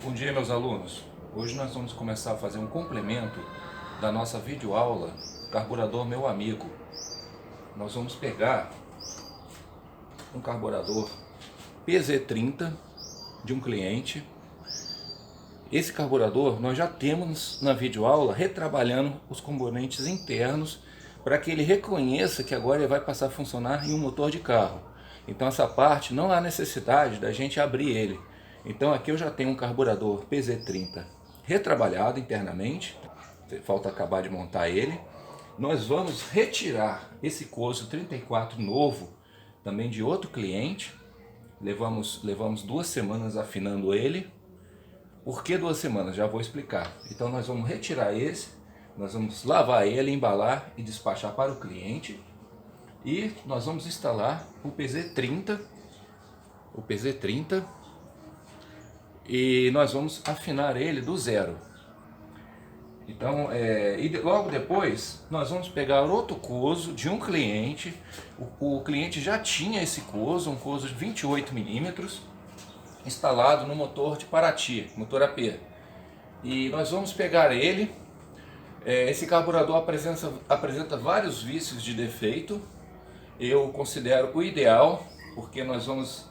Bom dia, meus alunos. Hoje nós vamos começar a fazer um complemento da nossa videoaula Carburador Meu Amigo. Nós vamos pegar um carburador PZ30 de um cliente. Esse carburador nós já temos na videoaula retrabalhando os componentes internos para que ele reconheça que agora ele vai passar a funcionar em um motor de carro. Então essa parte não há necessidade da gente abrir ele. Então aqui eu já tenho um carburador PZ30 retrabalhado internamente, falta acabar de montar ele. Nós vamos retirar esse coso 34 novo, também de outro cliente. Levamos 2 semanas afinando ele. Por que 2 semanas? Já vou explicar. Então nós vamos retirar esse, nós vamos lavar ele, embalar e despachar para o cliente. E nós vamos instalar o PZ30, e nós vamos afinar ele do zero. Então, e logo depois nós vamos pegar outro coso de um cliente. O cliente já tinha esse coso, um coso de 28 milímetros, instalado no motor de Paraty, motor AP. E nós vamos pegar ele. Esse carburador apresenta vários vícios de defeito. Eu considero o ideal, porque nós vamos...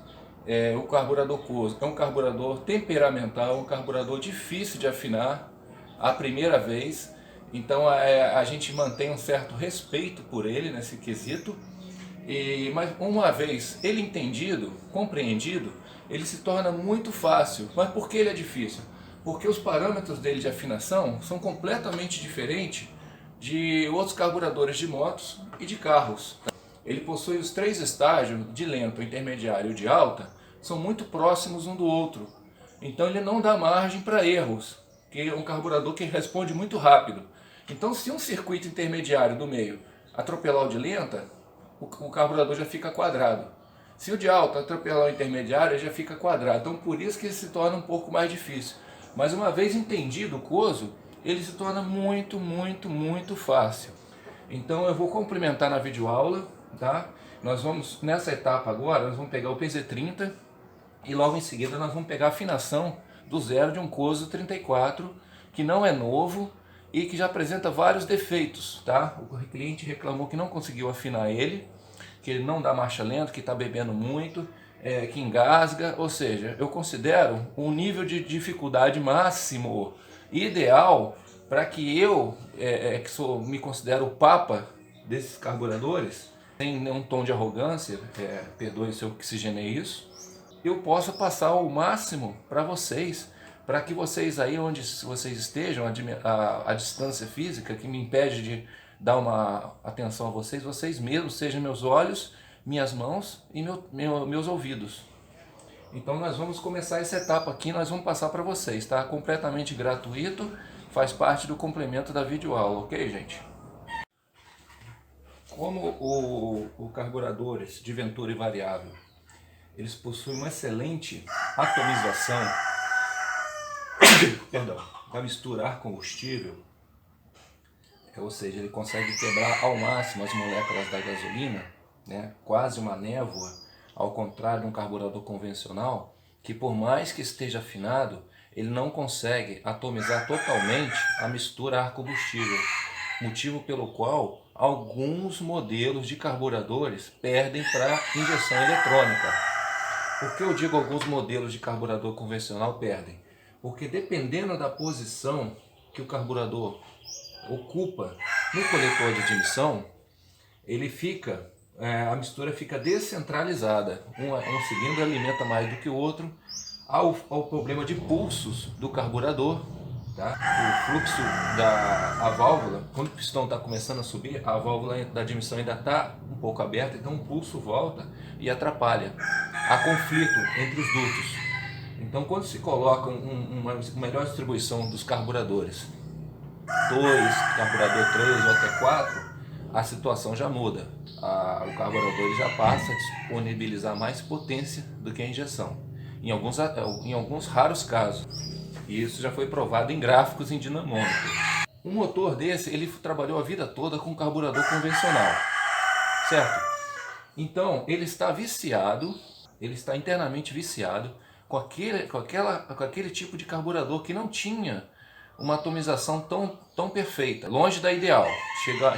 o carburador coso é um carburador temperamental, um carburador difícil de afinar a primeira vez. Então a gente mantém um certo respeito por ele nesse quesito. Mas uma vez ele entendido, compreendido, ele se torna muito fácil. Mas por que ele é difícil? Porque os parâmetros dele de afinação são completamente diferentes de outros carburadores de motos e de carros. Ele possui os 3 estágios de lento, intermediário e de alta, são muito próximos um do outro. Então ele não dá margem para erros, que é um carburador que responde muito rápido. Então se um circuito intermediário do meio atropelar o de lenta, o carburador já fica quadrado. Se o de alta atropelar o intermediário, ele já fica quadrado. Então por isso que ele se torna um pouco mais difícil. Mas uma vez entendido o coso, ele se torna muito, muito, muito fácil. Então eu vou complementar na videoaula, tá? Nós vamos, nessa etapa agora, nós vamos pegar o PZ30 e logo em seguida nós vamos pegar a afinação do zero de um coso 34, que não é novo e que já apresenta vários defeitos, tá? O cliente reclamou que não conseguiu afinar ele, que ele não dá marcha lenta, que está bebendo muito, que engasga. Ou seja, eu considero um nível de dificuldade máximo, ideal, para que eu, me considero o papa desses carburadores, sem nenhum tom de arrogância, perdoe se eu oxigenei isso, eu possa passar o máximo para vocês, para que vocês aí onde vocês estejam, a distância física que me impede de dar uma atenção a vocês, vocês mesmos sejam meus olhos, minhas mãos e meus ouvidos. Então nós vamos começar essa etapa aqui, nós vamos passar para vocês, tá? Completamente gratuito, faz parte do complemento da videoaula, ok, gente? Como o carburadores de Venturi variável, eles possuem uma excelente atomização, para misturar combustível, ou seja, ele consegue quebrar ao máximo as moléculas da gasolina, né? Quase uma névoa, ao contrário de um carburador convencional, que por mais que esteja afinado, ele não consegue atomizar totalmente a mistura ar-combustível, motivo pelo qual alguns modelos de carburadores perdem para injeção eletrônica. Por que eu digo alguns modelos de carburador convencional perdem? Porque dependendo da posição que o carburador ocupa no coletor de admissão, ele fica, a mistura fica descentralizada. Um cilindro alimenta mais do que o outro, ao problema de pulsos do carburador, tá? O fluxo da válvula, quando o pistão está começando a subir, a válvula da admissão ainda está um pouco aberta, então o pulso volta e atrapalha. Há conflito entre os dutos. Então quando se coloca uma melhor distribuição dos carburadores, 2, carburador 3 ou até 4, a situação já muda. O carburador ele já passa a disponibilizar mais potência do que a injeção, em alguns raros casos. E isso já foi provado em gráficos em dinamômetro. Um motor desse, ele trabalhou a vida toda com carburador convencional, certo? Então ele está viciado, ele está internamente viciado com aquele tipo de carburador que não tinha uma atomização tão perfeita, longe da ideal,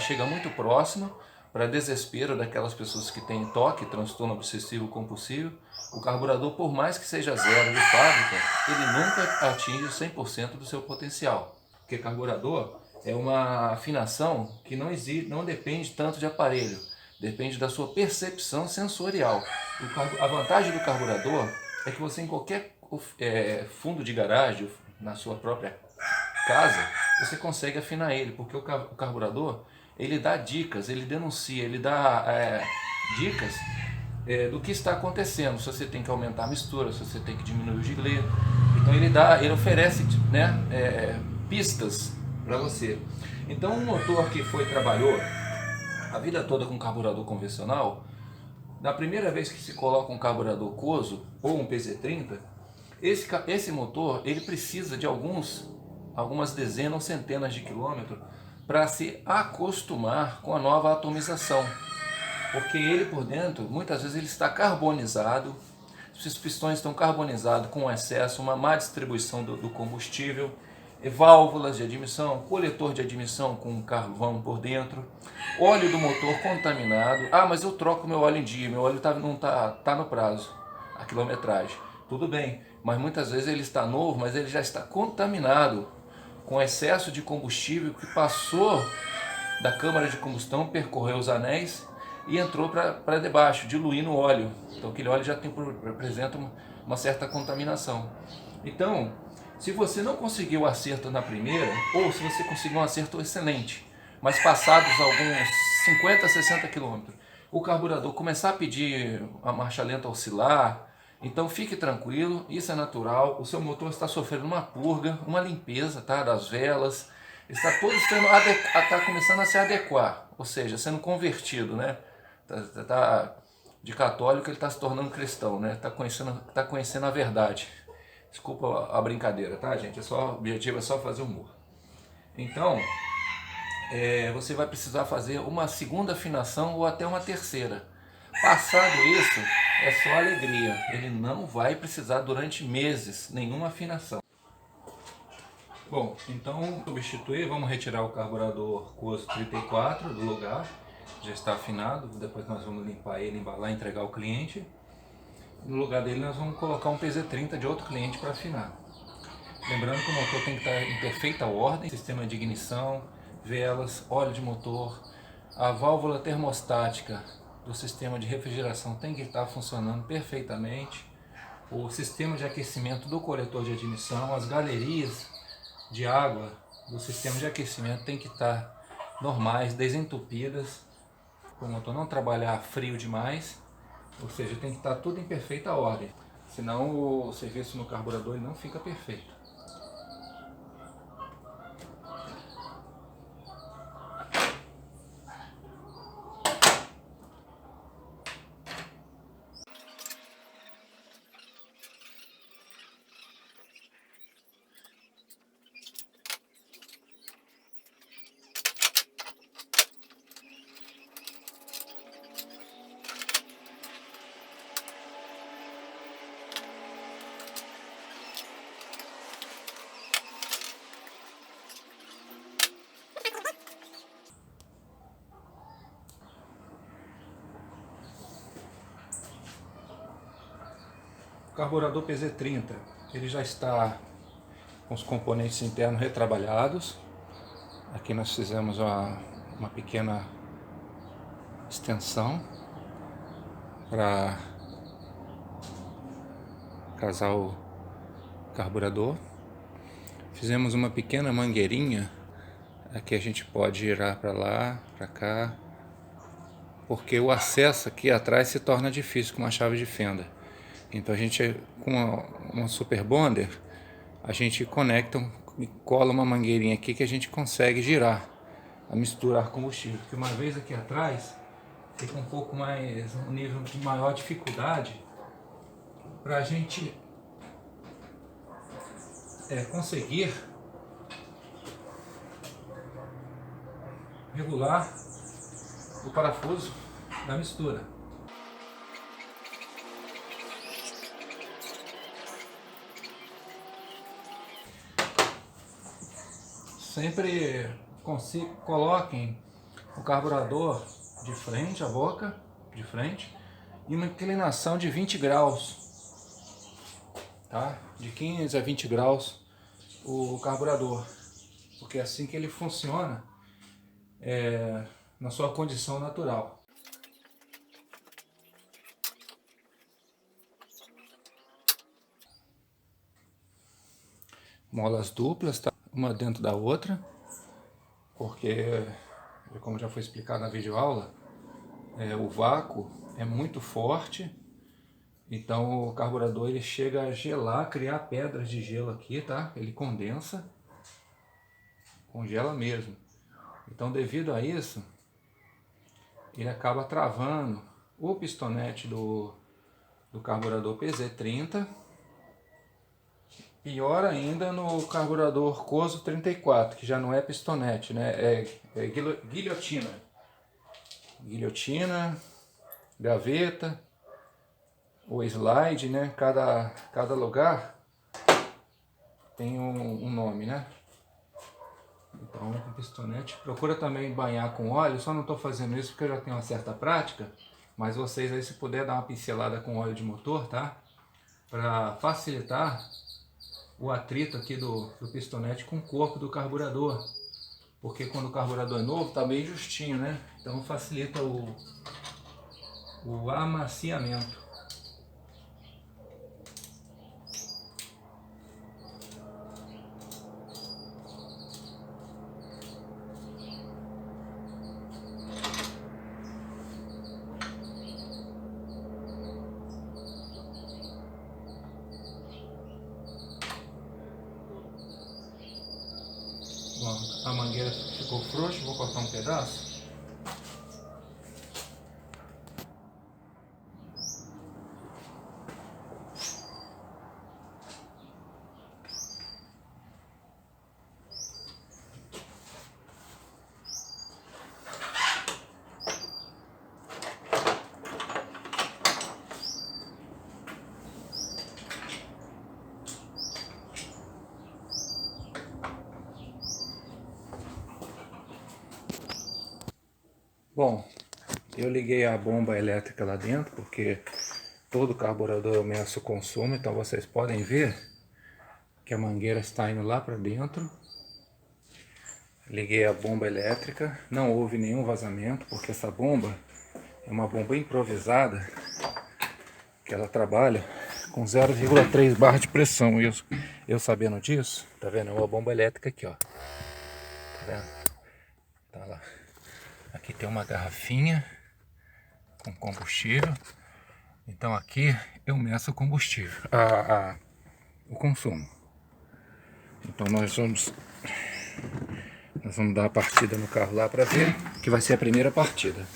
chega muito próximo, para desespero daquelas pessoas que têm toque, transtorno obsessivo compulsivo. O carburador, por mais que seja zero de fábrica, ele nunca atinge 100% do seu potencial, porque carburador é uma afinação que não depende tanto de aparelho, depende da sua percepção sensorial. A vantagem do carburador é que você, em qualquer fundo de garagem, na sua própria casa, você consegue afinar ele, porque o carburador, ele dá dicas, ele denuncia, ele dá dicas do que está acontecendo, se você tem que aumentar a mistura, se você tem que diminuir o giglê. Então ele oferece, né, pistas para você. Então um motor que trabalhou a vida toda com carburador convencional, na primeira vez que se coloca um carburador Coso ou um PZ30, esse motor ele precisa de algumas dezenas ou centenas de quilômetros para se acostumar com a nova atomização, porque ele por dentro, muitas vezes ele está carbonizado, os pistões estão carbonizados com excesso, uma má distribuição do combustível, válvulas de admissão, coletor de admissão com carvão por dentro, óleo do motor contaminado. Ah, mas eu troco meu óleo em dia, meu óleo não tá no prazo, a quilometragem. Tudo bem, mas muitas vezes ele está novo, mas ele já está contaminado com excesso de combustível que passou da câmara de combustão, percorreu os anéis e entrou para debaixo, diluindo o óleo. Então aquele óleo já representa uma certa contaminação. Então, se você não conseguiu o acerto na primeira, ou se você conseguiu um acerto excelente, mas passados alguns 50, 60 quilômetros, o carburador começar a pedir a marcha lenta oscilar, então fique tranquilo, isso é natural, o seu motor está sofrendo uma purga, uma limpeza, tá, das velas, está tá começando a se adequar, ou seja, sendo convertido, né? De católico ele está se tornando cristão, né? Tá conhecendo a verdade. Desculpa a brincadeira, tá, gente? O objetivo é só fazer humor. Então, você vai precisar fazer uma segunda afinação ou até uma terceira. Passado isso, é só alegria. Ele não vai precisar durante meses nenhuma afinação. Bom, então vamos retirar o carburador Coso 34 do lugar. Já está afinado, depois nós vamos limpar ele, embalar e entregar ao cliente. No lugar dele nós vamos colocar um PZ30 de outro cliente para afinar. Lembrando que o motor tem que estar em perfeita ordem, sistema de ignição, velas, óleo de motor, a válvula termostática do sistema de refrigeração tem que estar funcionando perfeitamente, o sistema de aquecimento do coletor de admissão, as galerias de água do sistema de aquecimento tem que estar normais, desentupidas, para o motor não trabalhar frio demais. Ou seja, tem que estar tudo em perfeita ordem, senão o serviço no carburador ele não fica perfeito. O carburador PZ30, ele já está com os componentes internos retrabalhados. Aqui nós fizemos uma pequena extensão para casar o carburador. Fizemos uma pequena mangueirinha, aqui a gente pode girar para lá, para cá, porque o acesso aqui atrás se torna difícil com uma chave de fenda. Então a gente, com uma Super Bonder, a gente conecta e cola uma mangueirinha aqui que a gente consegue girar, a misturar combustível. Porque uma vez aqui atrás, fica um pouco mais, um nível de maior dificuldade para a gente conseguir regular o parafuso da mistura. sempre coloquem o carburador de frente, a boca de frente, e uma inclinação de 20 graus, tá? De 15 a 20 graus o carburador, porque é assim que ele funciona na sua condição natural. Molas duplas, tá? Uma dentro da outra, porque, como já foi explicado na videoaula, o vácuo é muito forte, então o carburador ele chega a gelar, criar pedras de gelo aqui, tá? Ele condensa, congela mesmo. Então, devido a isso, ele acaba travando o pistonete do carburador PZ30. Pior ainda no carburador Coso 34, que já não é pistonete, né? É guilhotina. Guilhotina, gaveta, ou slide, né? Cada lugar tem um nome, né? Então, o pistonete, procura também banhar com óleo. Só não estou fazendo isso porque eu já tenho uma certa prática, mas vocês aí, se puder dar uma pincelada com óleo de motor, tá? Para facilitar o atrito aqui do pistonete com o corpo do carburador, porque quando o carburador é novo tá meio justinho, né? Então facilita o amaciamento. Bom, a mangueira ficou frouxa, vou cortar um pedaço. Bom, eu liguei a bomba elétrica lá dentro, porque todo carburador eu meço o consumo, então vocês podem ver que a mangueira está indo lá para dentro. Liguei a bomba elétrica, não houve nenhum vazamento, porque essa bomba é uma bomba improvisada, que ela trabalha com 0,3 bar de pressão. Eu sabendo disso, tá vendo? É uma bomba elétrica aqui, ó. Tá vendo? Tá lá. Aqui tem uma garrafinha com combustível. Então aqui eu meço o combustível, o consumo. Então nós vamos dar a partida no carro lá para ver, que vai ser a primeira partida.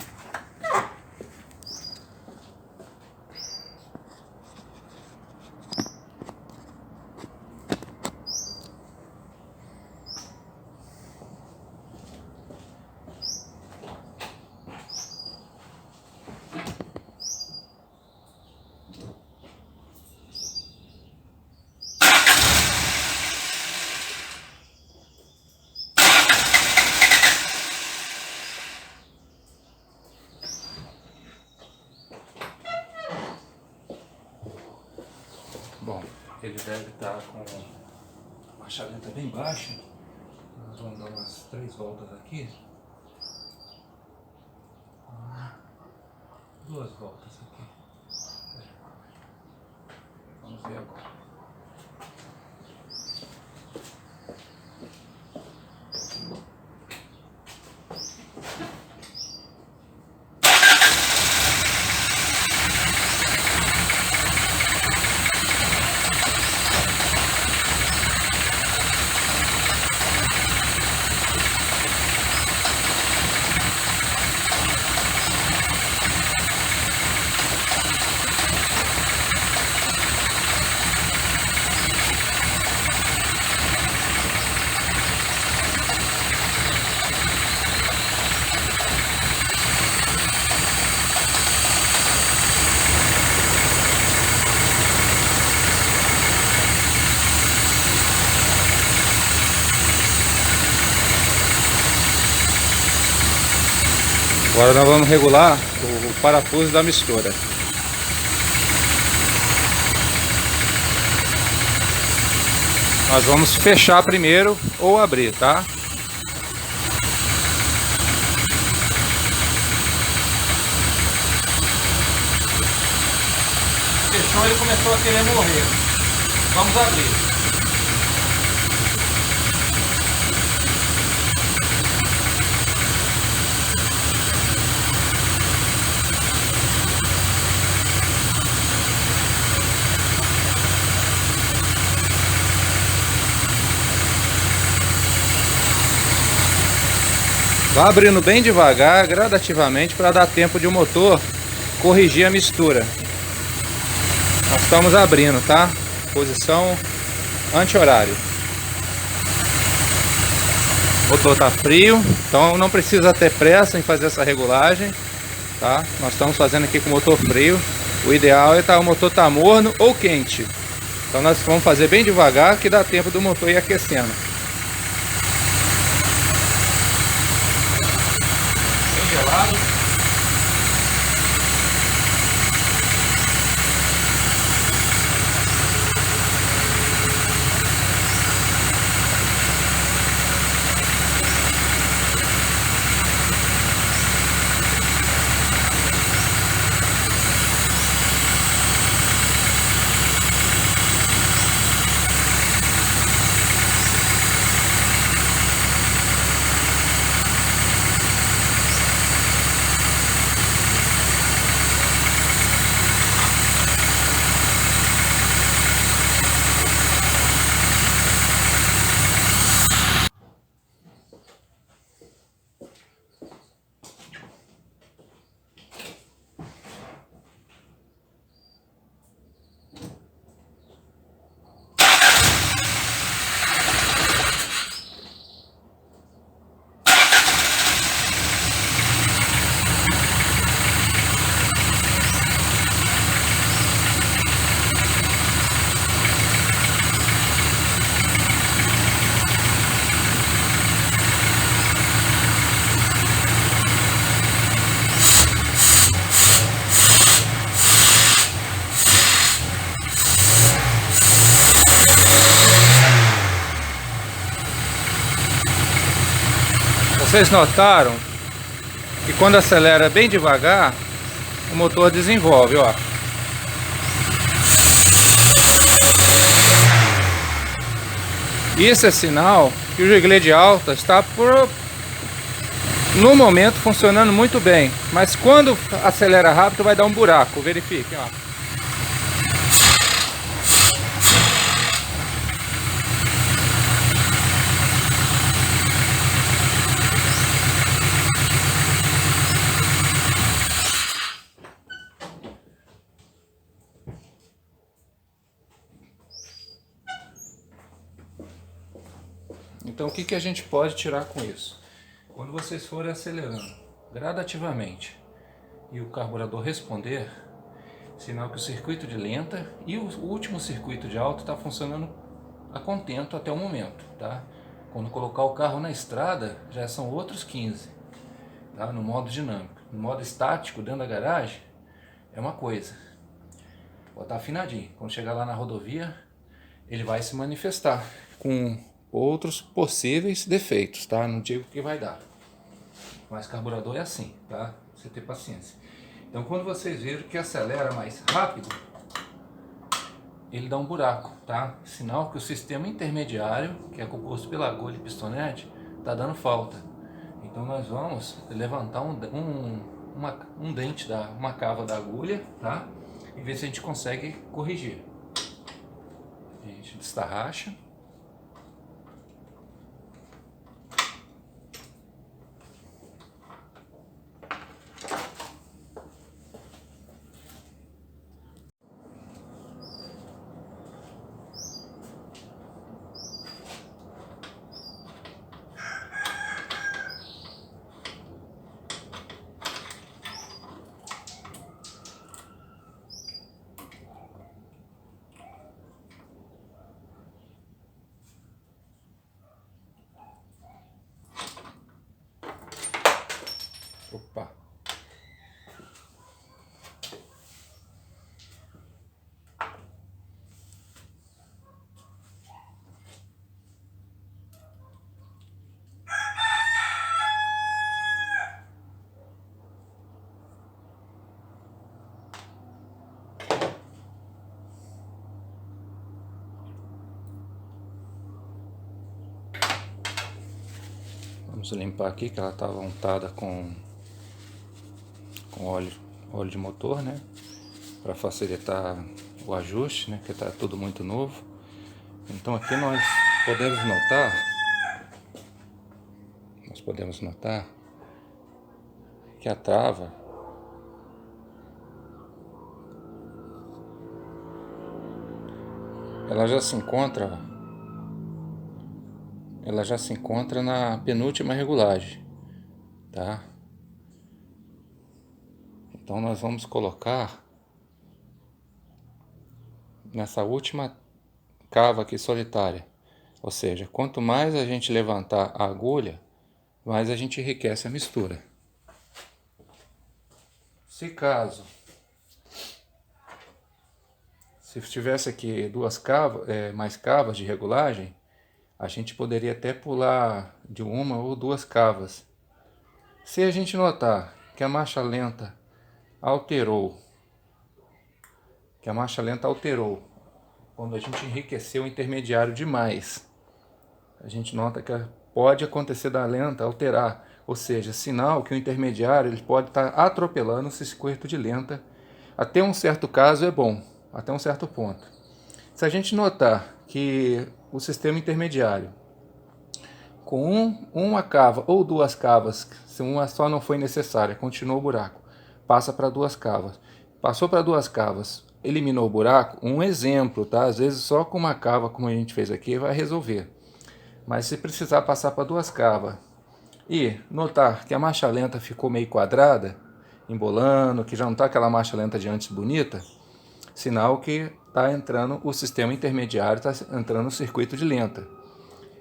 Bom, ele deve estar com uma chaleta bem baixa. Nós vamos dar umas 3 voltas aqui. 2 voltas aqui. Vamos ver agora. Agora nós vamos regular o parafuso da mistura. Nós vamos fechar primeiro ou abrir, tá? Fechou, ele começou a querer morrer. Vamos abrir. Vá abrindo bem devagar, gradativamente, para dar tempo de o motor corrigir a mistura. Nós estamos abrindo, tá? Posição anti-horário. O motor tá frio, então não precisa ter pressa em fazer essa regulagem, tá? Nós estamos fazendo aqui com o motor frio. O ideal é o motor tá morno ou quente. Então nós vamos fazer bem devagar, que dá tempo do motor ir aquecendo. Gelado. Vocês notaram que quando acelera bem devagar, o motor desenvolve, ó. Isso é sinal que o giglê de alta está no momento funcionando muito bem, mas quando acelera rápido vai dar um buraco. Verifiquem, ó. Então o que a gente pode tirar com isso? Quando vocês forem acelerando gradativamente e o carburador responder, sinal que o circuito de lenta e o último circuito de alta está funcionando a contento até o momento, tá? Quando colocar o carro na estrada já são outros 15, tá? No modo dinâmico. No modo estático dentro da garagem é uma coisa, vou estar afinadinho. Quando chegar lá na rodovia ele vai se manifestar com outros possíveis defeitos, tá? Não digo que vai dar, mas carburador é assim, tá? Você ter paciência. Então quando vocês viram que acelera mais rápido, ele dá um buraco, tá? Sinal que o sistema intermediário, que é composto pela agulha e pistonete, tá dando falta. Então nós vamos levantar um dente, uma cava da agulha, tá? E ver se a gente consegue corrigir. A gente destarraxa. Vamos limpar aqui, que ela estava untada com óleo de motor, né? Para facilitar o ajuste, né? Que está tudo muito novo. Então aqui nós podemos notar que a trava ela já se encontra na penúltima regulagem, tá? Então nós vamos colocar nessa última cava aqui solitária, ou seja, quanto mais a gente levantar a agulha, mais a gente enriquece a mistura. Se tivesse aqui mais cavas de regulagem, a gente poderia até pular de uma ou duas cavas. Se a gente notar que a marcha lenta alterou, quando a gente enriqueceu o intermediário demais, a gente nota que pode acontecer da lenta alterar, ou seja, sinal que o intermediário ele pode estar atropelando o circuito de lenta. Até um certo caso é bom, até um certo ponto. Se a gente notar que o sistema intermediário, com uma cava ou duas cavas, se uma só não foi necessária, continuou o buraco, passa para duas cavas. Passou para duas cavas, eliminou o buraco, um exemplo, tá? Às vezes só com uma cava, como a gente fez aqui, vai resolver. Mas se precisar passar para duas cavas e notar que a marcha lenta ficou meio quadrada, embolando, que já não está aquela marcha lenta de antes bonita, sinal que está entrando o sistema intermediário, está entrando o circuito de lenta.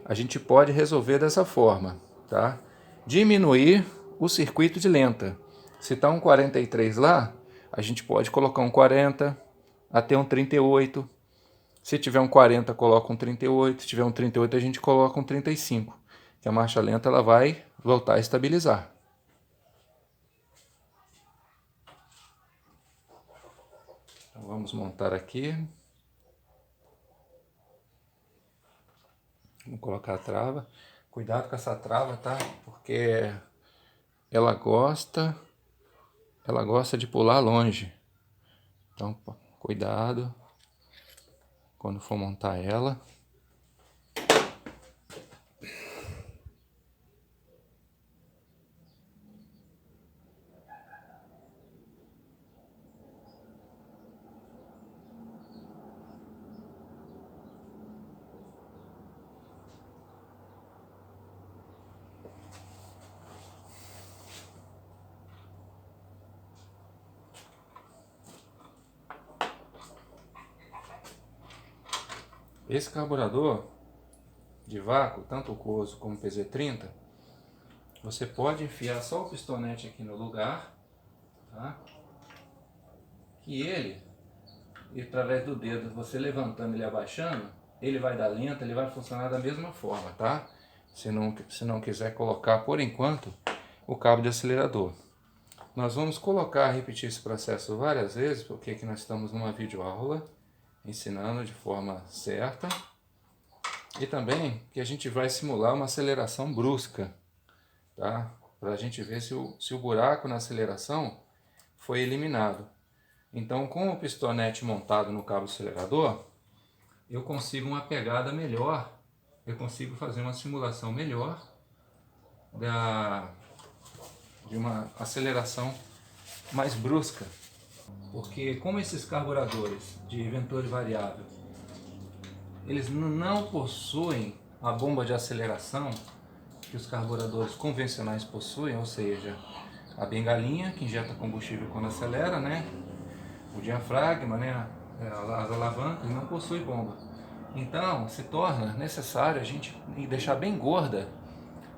A gente pode resolver dessa forma, tá? Diminuir o circuito de lenta. Se está um 43 lá, a gente pode colocar um 40 até um 38. Se tiver um 40, coloca um 38. Se tiver um 38, a gente coloca um 35. Que a marcha lenta ela vai voltar a estabilizar. Então vamos montar aqui. Vamos colocar a trava. Cuidado com essa trava, tá? Porque ela gosta de pular longe. Então, cuidado quando for montar ela. Esse carburador de vácuo, tanto o Coso como o PZ30, você pode enfiar só o pistonete aqui no lugar, tá? Que ele, através do dedo, você levantando e abaixando, ele vai dar lenta, ele vai funcionar da mesma forma, tá? Se não quiser colocar, por enquanto, o cabo de acelerador. Nós vamos repetir esse processo várias vezes, porque aqui nós estamos numa videoaula, ensinando de forma certa. E também que a gente vai simular uma aceleração brusca, tá? Para a gente ver se o buraco na aceleração foi eliminado. Então, com o pistonete montado no cabo acelerador, eu consigo uma pegada melhor, eu consigo fazer uma simulação melhor de uma aceleração mais brusca. Porque como esses carburadores de Venturi variável, eles não possuem a bomba de aceleração que os carburadores convencionais possuem, ou seja, a bengalinha que injeta combustível quando acelera, né? O diafragma, né? As alavancas não possuem bomba. Então se torna necessário a gente deixar bem gorda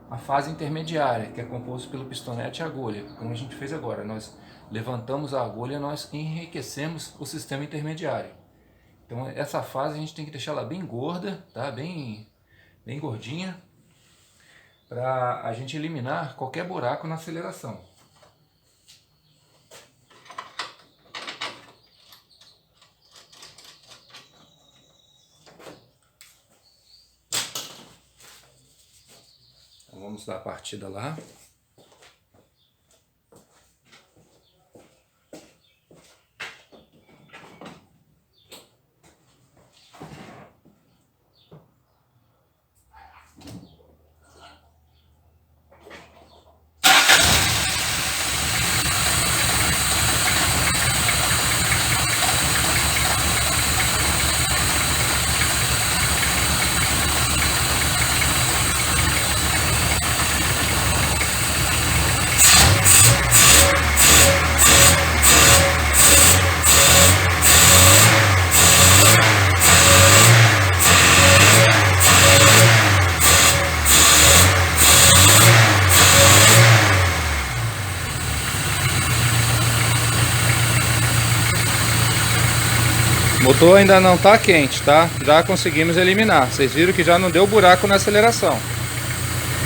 a fase intermediária, que é composto pelo pistonete e agulha, como a gente fez agora. Nós levantamos a agulha, nós enriquecemos o sistema intermediário. Então essa fase a gente tem que deixar ela bem gorda, tá? Bem gordinha, para a gente eliminar qualquer buraco na aceleração. Então, vamos Vamos dar a partida lá. O motor ainda não está quente, tá? Já conseguimos eliminar. Vocês viram que já não deu buraco na aceleração.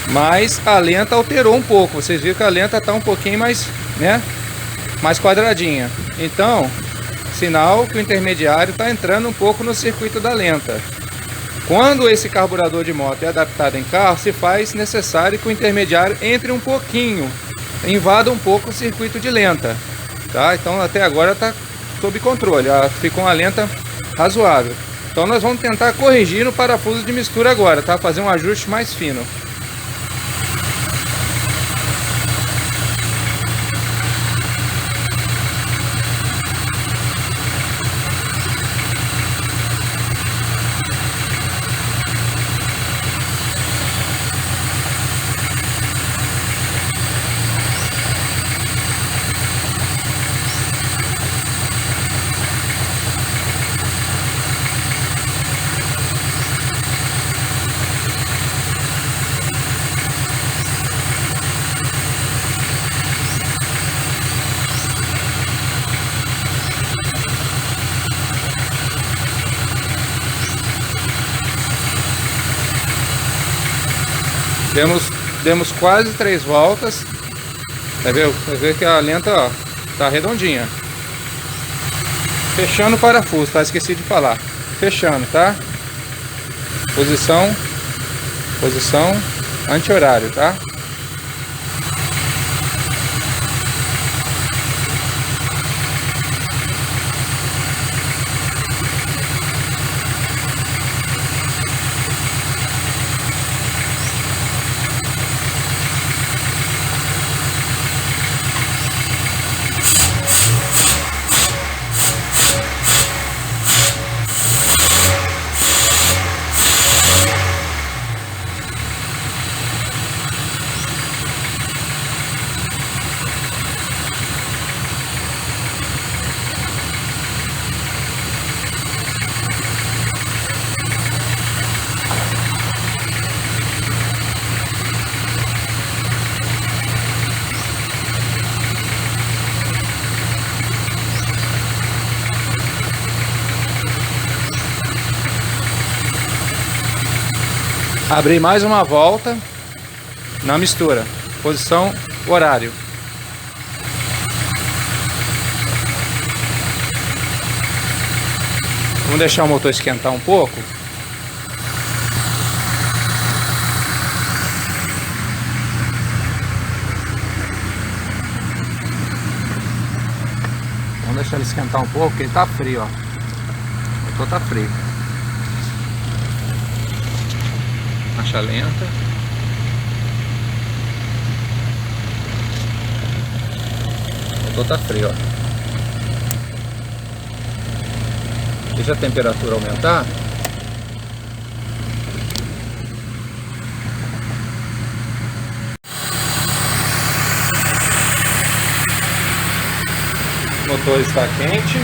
Mas a lenta alterou um pouco. Vocês viram que a lenta está um pouquinho mais, né? Mais quadradinha. Então, sinal que o intermediário está entrando um pouco no circuito da lenta. Quando esse carburador de moto é adaptado em carro, se faz necessário que o intermediário entre um pouquinho, invada um pouco o circuito de lenta, tá? Então até agora está sob controle, ficou uma lenta razoável. Então nós vamos tentar corrigir no parafuso de mistura agora, tá? Fazer um ajuste mais fino. Demos quase 3 voltas. Vai ver que a lenta, ó, tá redondinha. Fechando o parafuso, tá? Esqueci de falar. Fechando, tá? Posição anti-horário, tá? Abri mais uma volta na mistura, posição horário. Vamos deixar o motor esquentar um pouco. Vamos deixar ele esquentar um pouco, porque ele tá frio, ó. O motor tá frio. Marcha lenta. O motor tá frio, ó. Deixa a temperatura aumentar. O motor está quente.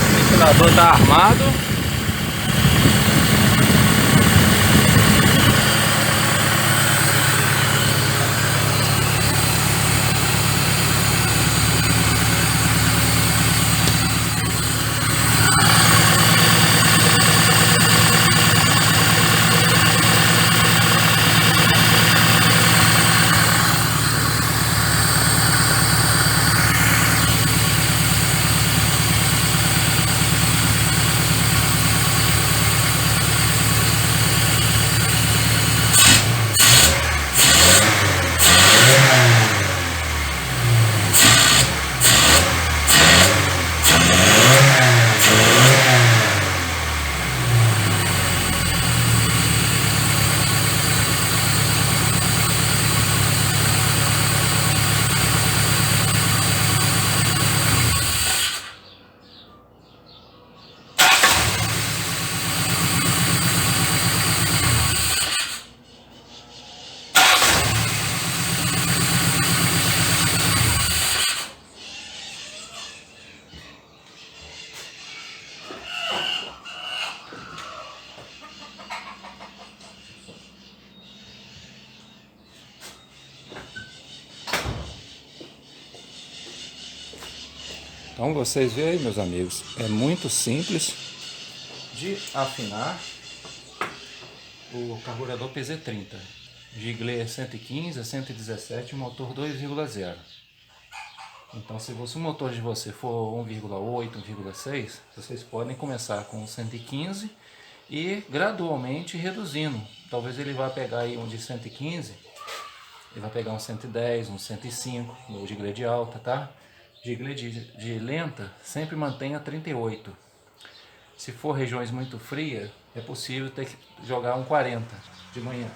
O ventilador está armado. Então vocês veem, meus amigos, é muito simples de afinar o carburador PZ30. Gigley 115 a 117, motor 2,0. Então se o motor de você for 1,8, 1,6, vocês podem começar com 115 e gradualmente reduzindo. Talvez ele vá pegar aí um de 115, ele vai pegar um 110, um 105 no Gigley de alta, tá? Gigley de lenta sempre mantenha 38. Se for regiões muito frias, é possível ter que jogar um 40 de manhã.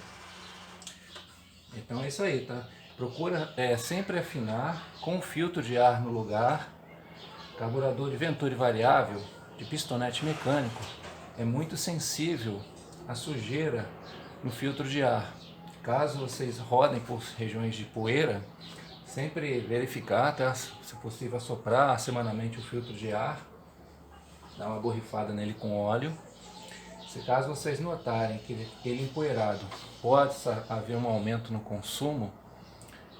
Então é isso aí, tá? Procura sempre afinar com filtro de ar no lugar. Carburador de Venturi variável, de pistonete mecânico, é muito sensível à sujeira no filtro de ar. Caso vocês rodem por regiões de poeira, sempre verificar, tá? Se possível assoprar semanalmente o filtro de ar, dar uma borrifada nele com óleo. Se caso vocês notarem que ele empoeirado pode haver um aumento no consumo,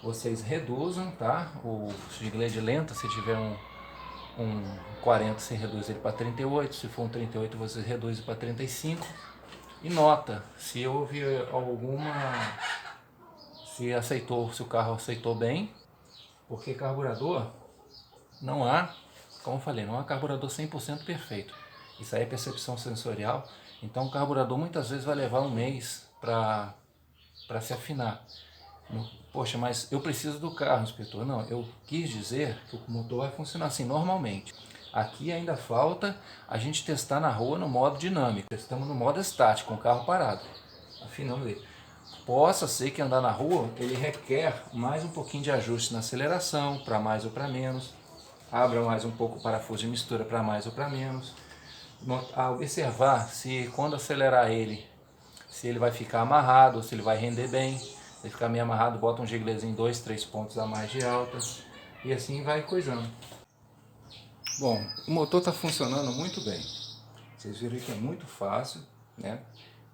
vocês reduzam, tá? O Gigley de lenta, se tiver um 40, você reduz ele para 38, se for um 38 você reduz para 35. E nota se houve se o carro aceitou bem, porque carburador não há, como eu falei, não há carburador 100% perfeito. Isso aí é percepção sensorial. Então o carburador muitas vezes vai levar um mês para se afinar. Poxa, mas eu preciso do carro, inspetor. Não, eu quis dizer que o motor vai funcionar assim normalmente. Aqui ainda falta a gente testar na rua no modo dinâmico. Estamos no modo estático, com o carro parado. Afinamos ele. Possa ser que andar na rua ele requer mais um pouquinho de ajuste na aceleração, para mais ou para menos. Abra mais um pouco o parafuso de mistura para mais ou para menos. Observar se quando acelerar ele, se ele vai ficar amarrado, se ele vai render bem. Se ele ficar meio amarrado, bota um Gigleyzinho 2, 3 pontos a mais de alta e assim vai coisando. Bom, o motor está funcionando muito bem. Vocês viram que é muito fácil, né,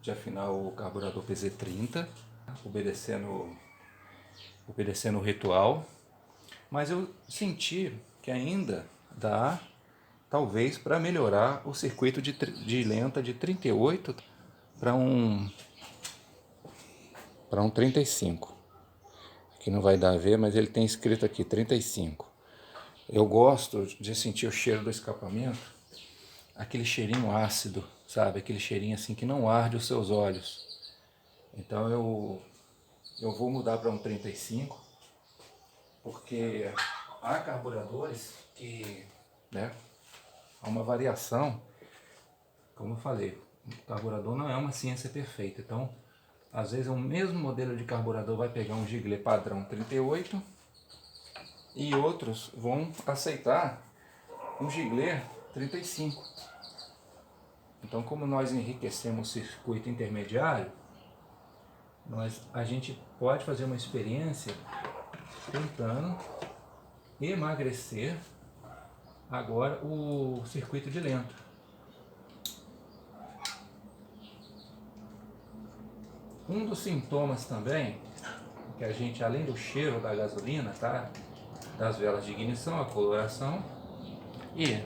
de afinar o carburador PZ30, obedecendo o ritual. Mas eu senti que ainda dá, talvez, para melhorar o circuito de lenta de 38 para um 35. Aqui não vai dar a ver, mas ele tem escrito aqui 35. Eu gosto de sentir o cheiro do escapamento, aquele cheirinho ácido, sabe? Aquele cheirinho assim que não arde os seus olhos. Então eu vou mudar para um 35, porque há carburadores que, né, há uma variação. Como eu falei, o carburador não é uma ciência perfeita. Então, às vezes o mesmo modelo de carburador vai pegar um Gigley padrão 38 e outros vão aceitar um Gigley 35. Então, como nós enriquecemos o circuito intermediário, a gente pode fazer uma experiência tentando emagrecer agora o circuito de lenta. Um dos sintomas também, que a gente, além do cheiro da gasolina, tá? Das velas de ignição, a coloração. E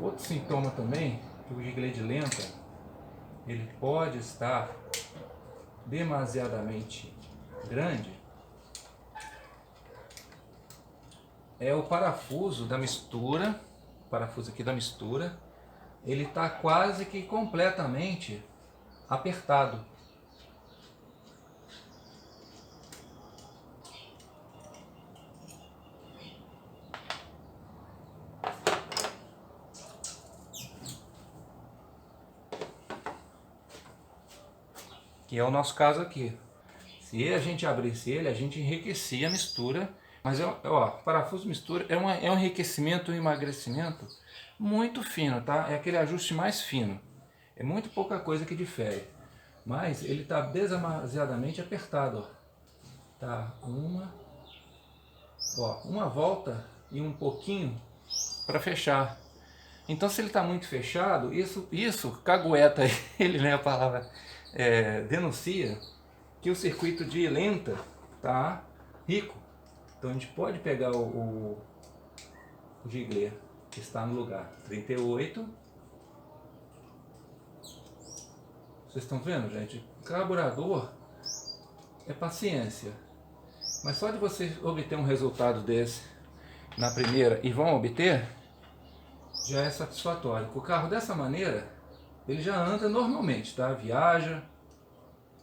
outro sintoma também, que o Gigley de lenta, ele pode estar demasiadamente grande, é o parafuso da mistura, o parafuso aqui da mistura, ele está quase que completamente apertado. Que é o nosso caso aqui. Se a gente abrisse ele, a gente enriquecia a mistura. Mas, parafuso de mistura é um enriquecimento e emagrecimento muito fino, tá? É aquele ajuste mais fino. É muito pouca coisa que difere. Mas ele está demasiadamente apertado, ó. Tá, uma volta e um pouquinho para fechar. Então, se ele está muito fechado, isso cagueta ele, né, a palavra... denuncia que o circuito de lenta está rico. Então a gente pode pegar o o giglê que está no lugar 38. Vocês estão vendo, gente? Carburador é paciência. Mas só de vocês obter um resultado desse na primeira e vão obter, já é satisfatório. O carro dessa maneira, ele já anda normalmente, tá? Viaja,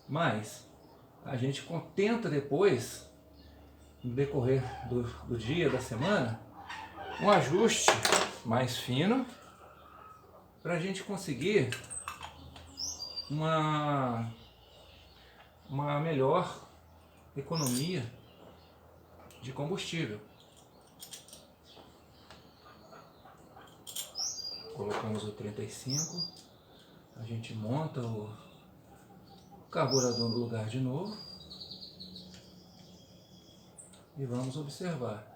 mas a gente tenta depois, no decorrer do dia, da semana, um ajuste mais fino para a gente conseguir uma melhor economia de combustível. Colocamos o 35, a gente monta o carburador no lugar de novo e vamos observar.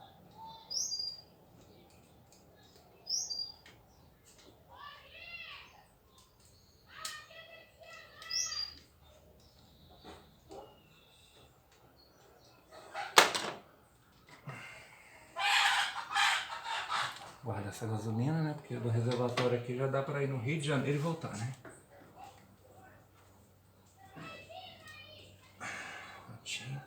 Guarda essa gasolina, né? Porque do reservatório aqui já dá para ir no Rio de Janeiro e voltar, né? Prontinho.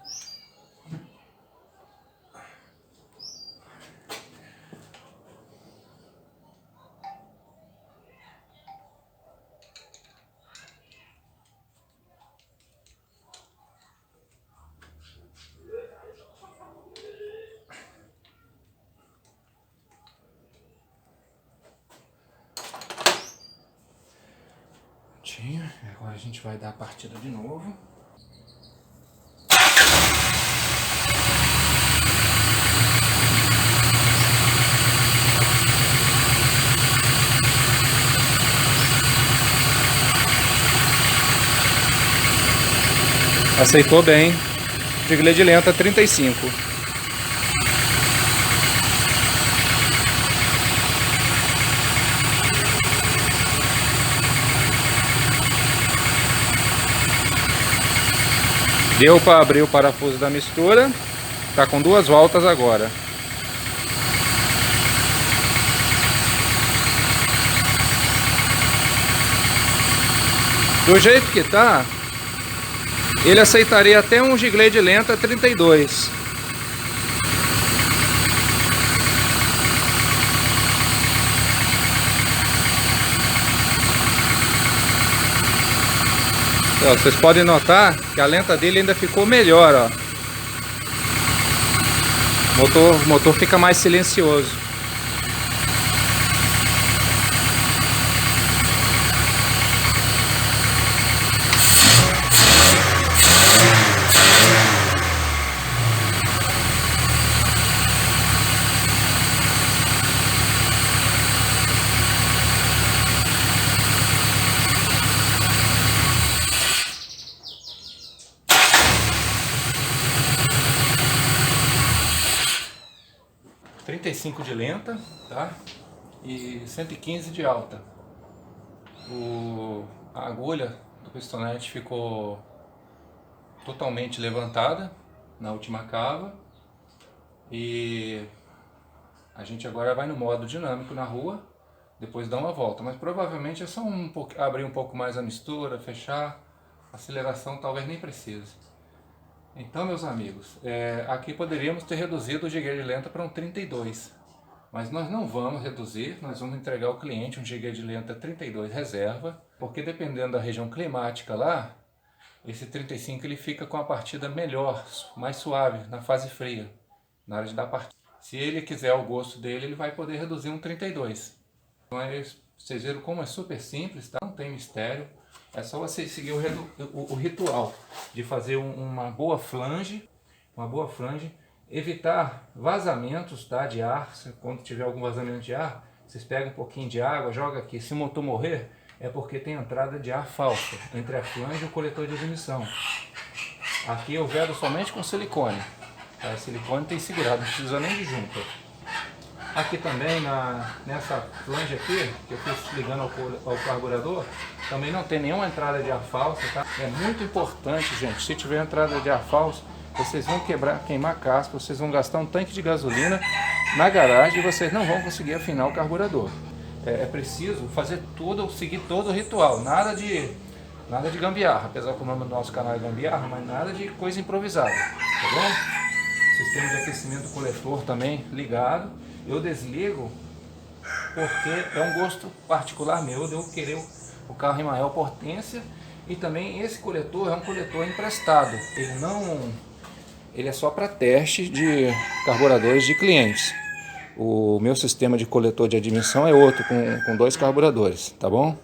Agora a gente vai dar a partida de novo. Aceitou bem. Giglê de lenta 35. Deu para abrir o parafuso da mistura. Tá com 2 voltas agora. Do jeito que tá, ele aceitaria até um giglê de lenta 32. Ó, vocês podem notar que a lenta dele ainda ficou melhor, ó. O motor fica mais silencioso. De lenta, tá? E 115 de alta. A agulha do pistonete ficou totalmente levantada na última cava e a gente agora vai no modo dinâmico na rua, depois dá uma volta, mas provavelmente é só abrir um pouco mais a mistura, fechar, aceleração talvez nem precise. Então, meus amigos, aqui poderíamos ter reduzido o giglê de lenta para um 32, mas nós não vamos reduzir, nós vamos entregar ao cliente um giglê de lenta 32 reserva, porque dependendo da região climática lá, esse 35 ele fica com a partida melhor, mais suave, na fase fria, na hora de dar partida. Se ele quiser o gosto dele, ele vai poder reduzir um 32. Então, vocês viram como é super simples, tá? Não tem mistério. É só você seguir o ritual de fazer uma boa flange, evitar vazamentos, tá, de ar. Quando tiver algum vazamento de ar, vocês pegam um pouquinho de água, joga aqui. Se o motor morrer, é porque tem entrada de ar falsa entre a flange e o coletor de admissão. Aqui eu vedo somente com silicone. Tá? O silicone tem segurado, não precisa nem de junta. Aqui também, nessa flange aqui, que eu fiz ligando ao carburador, também não tem nenhuma entrada de ar falsa, tá? É muito importante, gente, se tiver entrada de ar falso, vocês vão queimar casca, vocês vão gastar um tanque de gasolina na garagem vocês não vão conseguir afinar o carburador. É preciso fazer tudo, seguir todo o ritual, nada de gambiarra, apesar que o nome do nosso canal é gambiarra, mas nada de coisa improvisada, tá bom? Sistema de aquecimento coletor também ligado. Eu desligo porque é um gosto particular meu de eu querer o carro em maior potência, e também esse coletor é um coletor emprestado, ele é só para teste de carburadores de clientes. O meu sistema de coletor de admissão é outro, com 2 carburadores, tá bom?